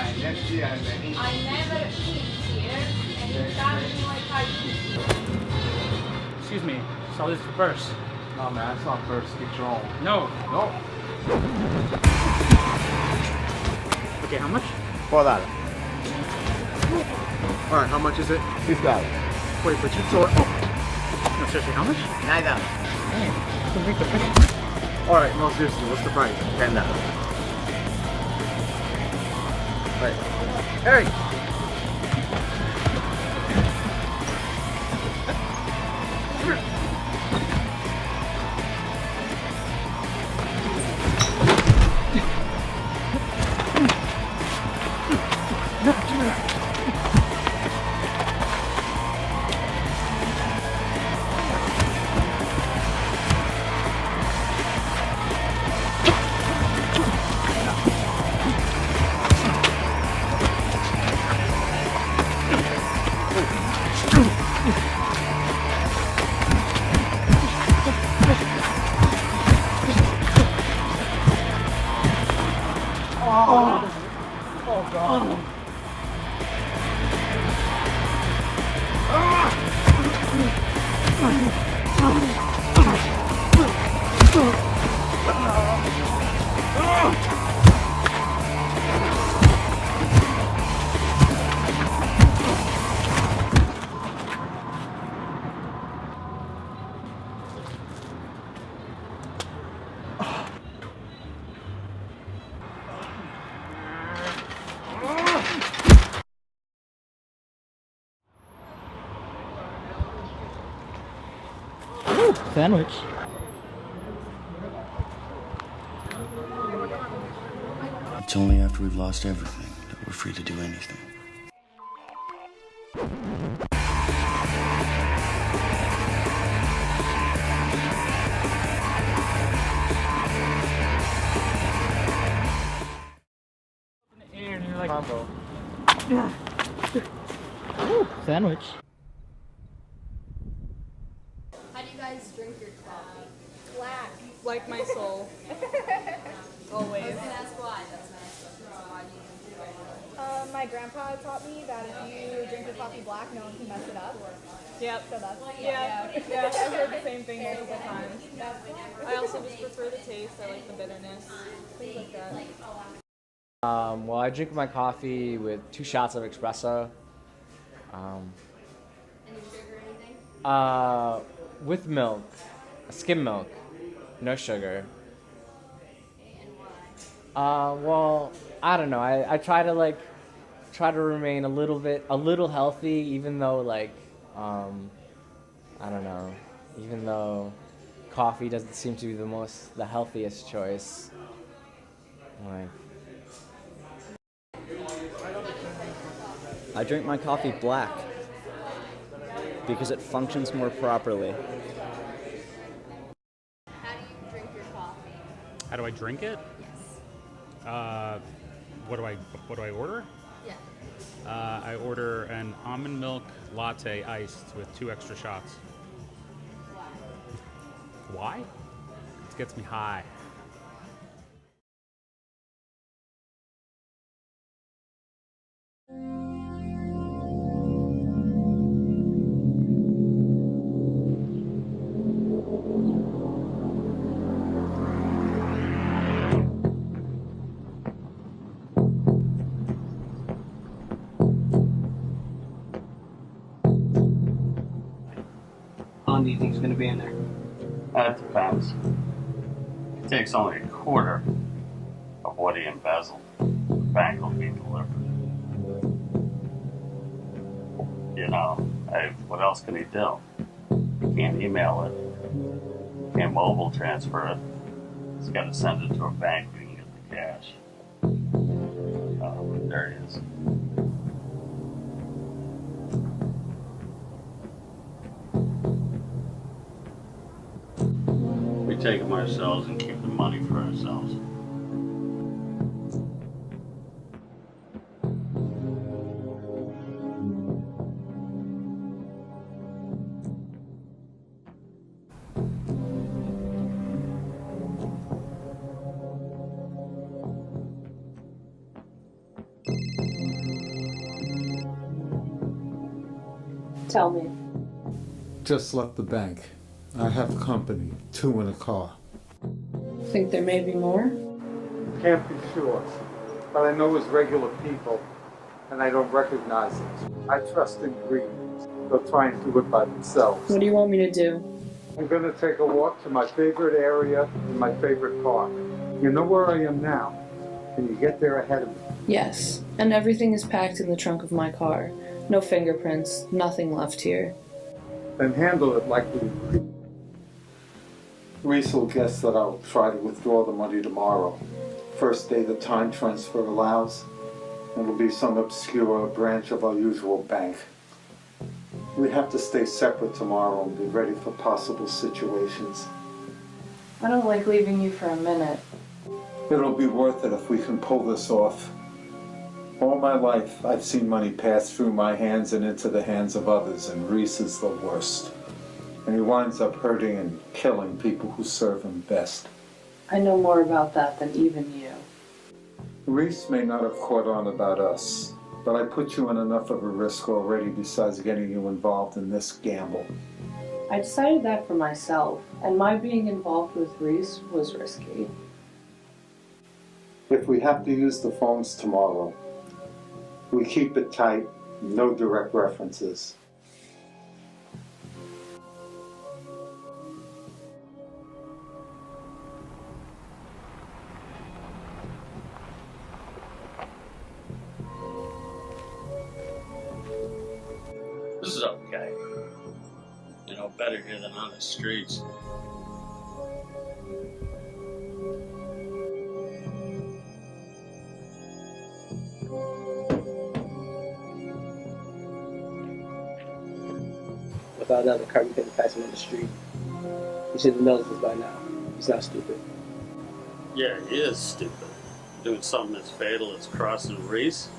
I never eat here, and you charge me like I eat here. Excuse me, so this is the purse. No, man, that's not first. Get your own. No. No. Okay, how much? $4. Alright, how much is it? $6. Wait, but you told. No, seriously, how much? $9. Dang, I can make the price. Alright, no, seriously, what's the price? $10. Right. Hey! Oh god. Ooh, sandwich. It's only after we've lost everything that we're free to do anything. And you're like, Combo. ooh, sandwich. How do you guys drink your coffee? Black. Like my soul. Always. I was gonna ask why. That's my next question. So why do you drink it? My grandpa taught me that if you drink your coffee black, no one can mess it up. Yep. So that's Yeah, I've heard the same thing multiple times. I also just prefer the taste. I like the bitterness. Things like that. Well, I drink my coffee with 2 shots of espresso. Any sugar or anything? With milk, skim milk, no sugar. Okay, and why? Well, I don't know. I try to remain a little healthy, even though I don't know, even though coffee doesn't seem to be the healthiest choice. Like, I drink my coffee black because it functions more properly. How do you drink your coffee? How do I drink it? Yes. What do I order? Yeah. I order an almond milk latte iced with 2 extra shots. Why? Why? It gets me high. How long do you think is going to be in there? That depends. It takes only a quarter of what he embezzled. The bank will be delivered. You know, what else can he do? He can't email it. Can't mobile transfer it. He's got to send it to a bank where he can get the cash. There he is. We take them ourselves and keep the money for ourselves. Tell me. Just left the bank. I have company, 2 in a car. Think there may be more? Can't be sure, but I know it's regular people, and I don't recognize it. I trust ingredients. They'll try and do it by themselves. What do you want me to do? I'm gonna take a walk to my favorite area in my favorite park. You know where I am now. Can you get there ahead of me? Yes, and everything is packed in the trunk of my car. No fingerprints, nothing left here. Then handle it like we... Reese will guess that I'll try to withdraw the money tomorrow. First day the time transfer allows. It'll be some obscure branch of our usual bank. We have to stay separate tomorrow and be ready for possible situations. I don't like leaving you for a minute. It'll be worth it if we can pull this off. All my life, I've seen money pass through my hands and into the hands of others, and Reese is the worst. And he winds up hurting and killing people who serve him best. I know more about that than even you. Reese may not have caught on about us, but I put you in enough of a risk already besides getting you involved in this gamble. I decided that for myself, and my being involved with Reese was risky. If we have to use the phones tomorrow, we keep it tight, no direct references. This is okay. You know, better here than on the streets. Without another car, we couldn't pass him on the street. He should have known this by now. He's not stupid. Yeah, he is stupid. Doing something as fatal as crossing Reese.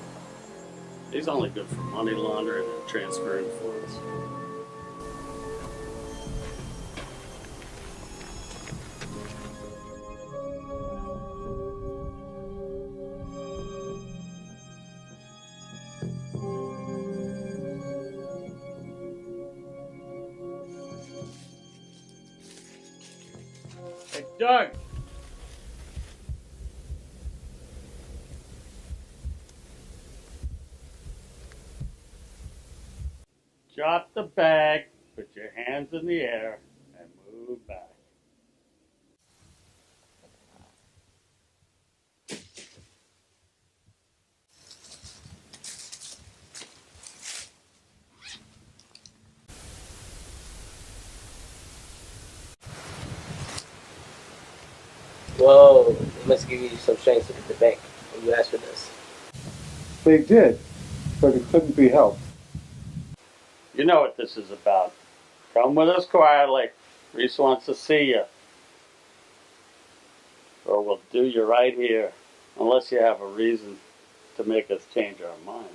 He's only good for money laundering and transferring funds. Hey, Doug! Drop the bag, put your hands in the air, and move back. Whoa, they must give you some strength at the bank when you asked for this. They did, but it couldn't be helped. You know what this is about. Come with us quietly. Reese wants to see you. Or we'll do you right here, unless you have a reason to make us change our minds.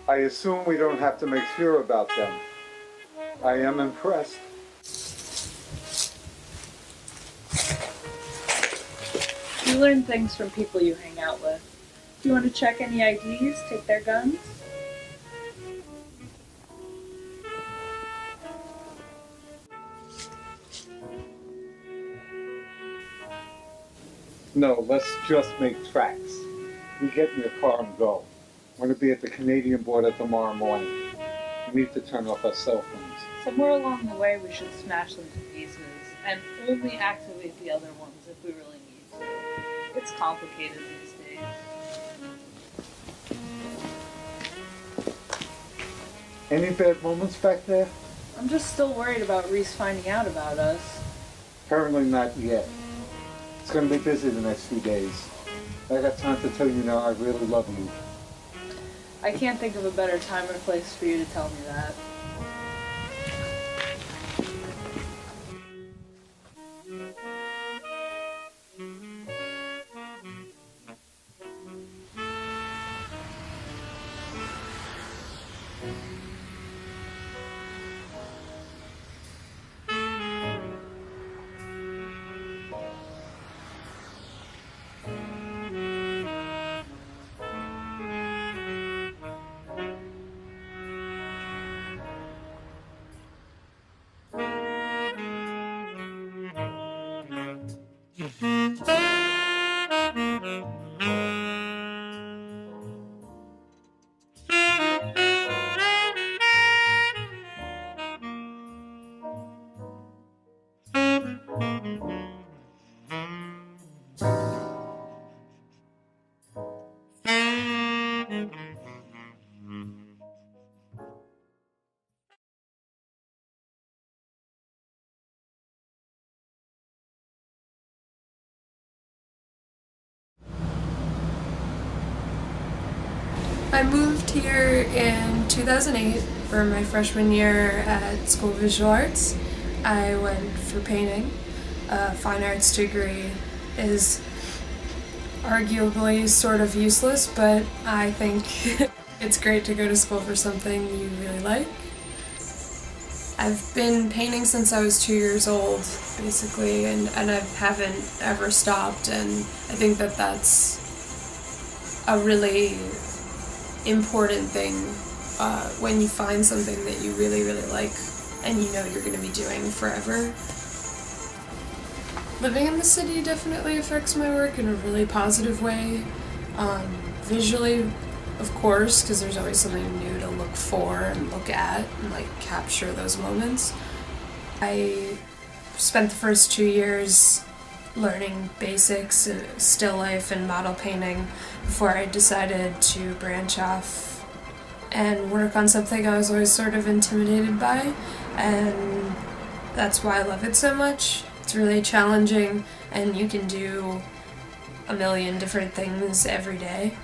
I assume we don't have to make sure about them. I am impressed. You learn things from people you hang out with. Do you want to check any IDs? Take their guns? No, let's just make tracks. We get in your car and go. We're going to be at the Canadian border tomorrow morning. We need to turn off our cell phones. Somewhere along the way we should smash them to pieces and only activate the other ones if we really need to. It's complicated these days. Any bad moments back there? I'm just still worried about Reese finding out about us. Apparently not yet. It's going to be busy the next few days. I got time to tell you now I really love you. I can't think of a better time or place for you to tell me that. I moved here in 2008 for my freshman year at School of Visual Arts. I went for painting. A fine arts degree is arguably sort of useless, but I think it's great to go to school for something you really like. I've been painting since I was 2 years old, basically, and I haven't ever stopped, and I think that that's a really important thing when you find something that you really, really like and you know you're going to be doing forever. Living in the city definitely affects my work in a really positive way. Visually, of course, because there's always something new to look for and look at and like capture those moments. I spent the first 2 years learning basics, still life and model painting before I decided to branch off and work on something I was always sort of intimidated by, and that's why I love it so much. It's really challenging and you can do a million different things every day.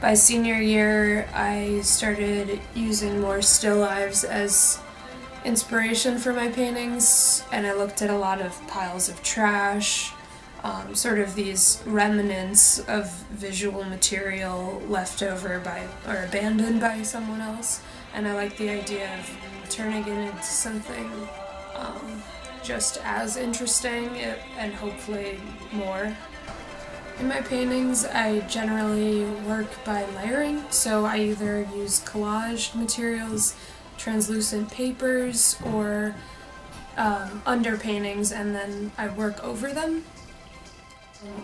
By senior year, I started using more still lives as inspiration for my paintings, and I looked at a lot of piles of trash, sort of these remnants of visual material left over by or abandoned by someone else, and I liked the idea of turning it into something just as interesting and hopefully more. In my paintings, I generally work by layering, so I either use collaged materials, translucent papers, or underpaintings, and then I work over them.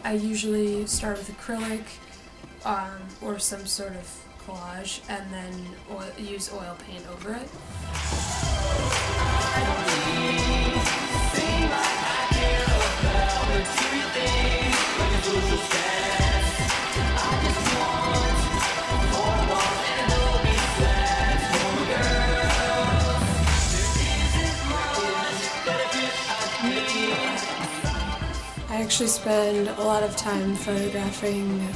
I usually start with acrylic or some sort of collage, and then use oil paint over it. I actually spend a lot of time photographing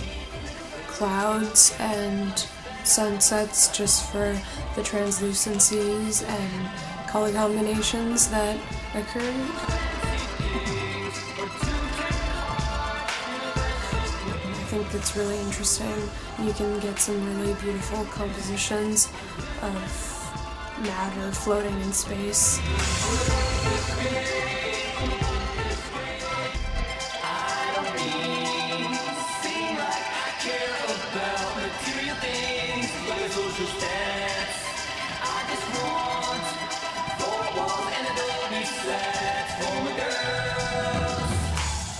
clouds and sunsets just for the translucencies and color combinations that occur. I think it's really interesting. You can get some really beautiful compositions of matter floating in space.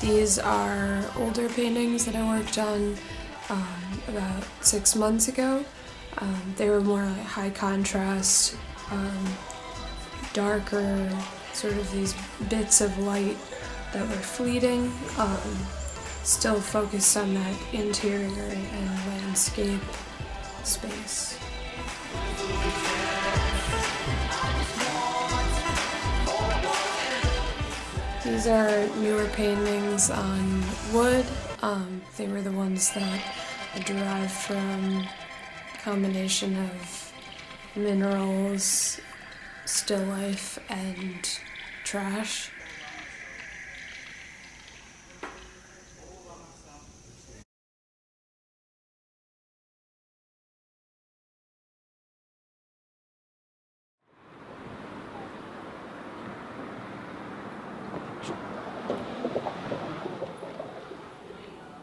These are older paintings that I worked on about 6 months ago. They were more like high contrast, darker, sort of these bits of light that were fleeting, still focused on that interior and landscape space. These are newer paintings on wood. They were the ones that I derived from a combination of minerals, still life, and trash.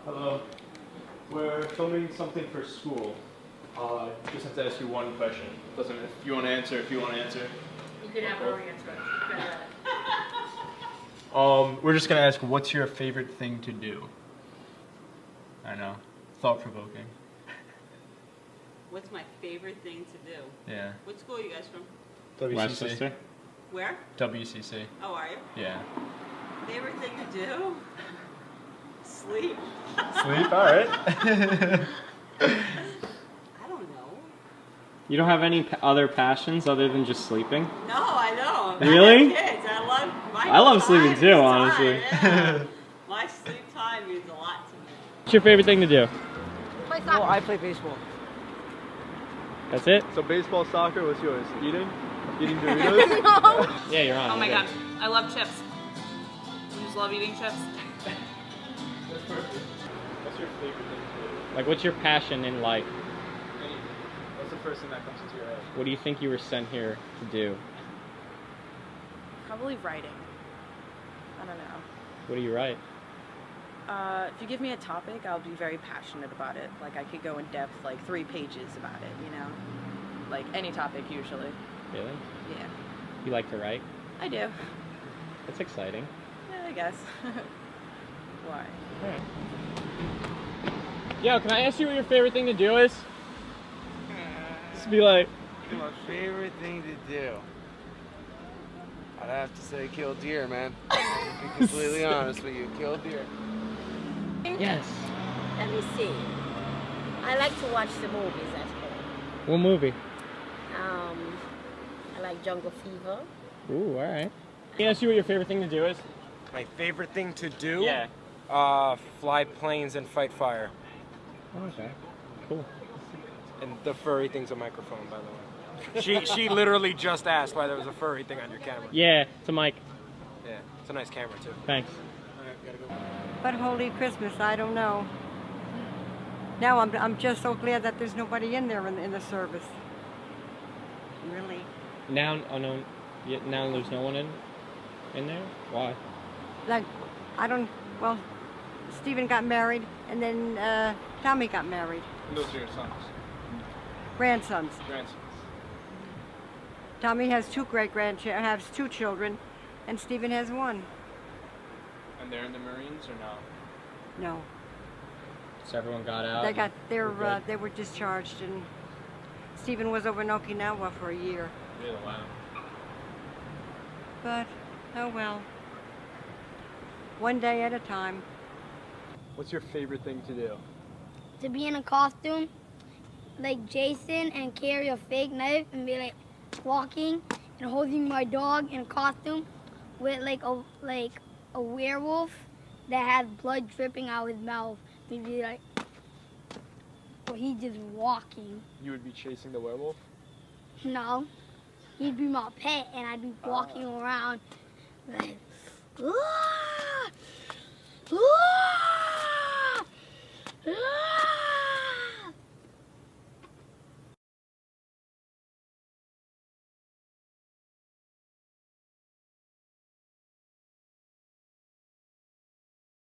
Hello. We're filming something for school. Just have to ask you one question. Doesn't if you want to answer, if you want to answer. You could have her answer it. We're just gonna ask, what's your favorite thing to do? I know, thought-provoking. What's my favorite thing to do? Yeah. What school are you guys from? WCC. Westchester. Where? WCC. Oh, are you? Yeah. Favorite thing to do? Sleep. Sleep? Alright. I don't know. You don't have any other passions other than just sleeping? No, I know. Really? I have kids. I love sleeping time too, is honestly. time, yeah. My sleep time means a lot to me. What's your favorite thing to do? Play soccer. I play baseball. That's it? So baseball, soccer, what's yours? Eating? Eating Doritos? No. Yeah, you're on. Oh my You're god, I love chips. I just love eating chips. That's perfect. What's your favorite thing to do? Like, what's your passion in life? Anything. What's the first thing that comes into your head? What do you think you were sent here to do? Probably writing. I don't know. What do you write? If you give me a topic, I'll be very passionate about it. Like, I could go in depth, like 3 pages about it, you know? Like, any topic, usually. Really? Yeah. You like to write? I do. That's exciting. Yeah, I guess. Why? Alright. Yo, can I ask you what your favorite thing to do is? Just be like... My favorite thing to do? I'd have to say kill deer, man. To be completely honest with you, kill deer. Yes. Let me see. I like to watch the movies at home. What movie? I like Jungle Fever. Ooh, alright. Can I ask you what your favorite thing to do is? My favorite thing to do? Yeah. Fly planes and fight fire. Okay. Cool. And the furry thing's a microphone, by the way. She literally just asked why there was a furry thing on your camera. Yeah, it's a mic. Yeah, it's a nice camera too. Thanks. Alright, gotta go. But Holy Christmas, I don't know. Now I'm just so glad that there's nobody in there in the service. Really. Now, oh no, now there's no one in there? Why? Like, I don't, well, Stephen got married, and then Tommy got married. And those are your sons? Grandsons. Grandsons. Tommy has 2 great-grandchildren, has 2 children, and Stephen has 1. And they're in the Marines or no? No. So everyone got out? They got their, they were discharged, and Stephen was over in Okinawa for a year. Really? Wow. But, oh well. One day at a time. What's your favorite thing to do? To be in a costume like Jason and carry a fake knife and be like walking and holding my dog in a costume with like a werewolf that has blood dripping out his mouth. Maybe like, or he's just walking. You would be chasing the werewolf? No, he'd be my pet and I'd be walking around like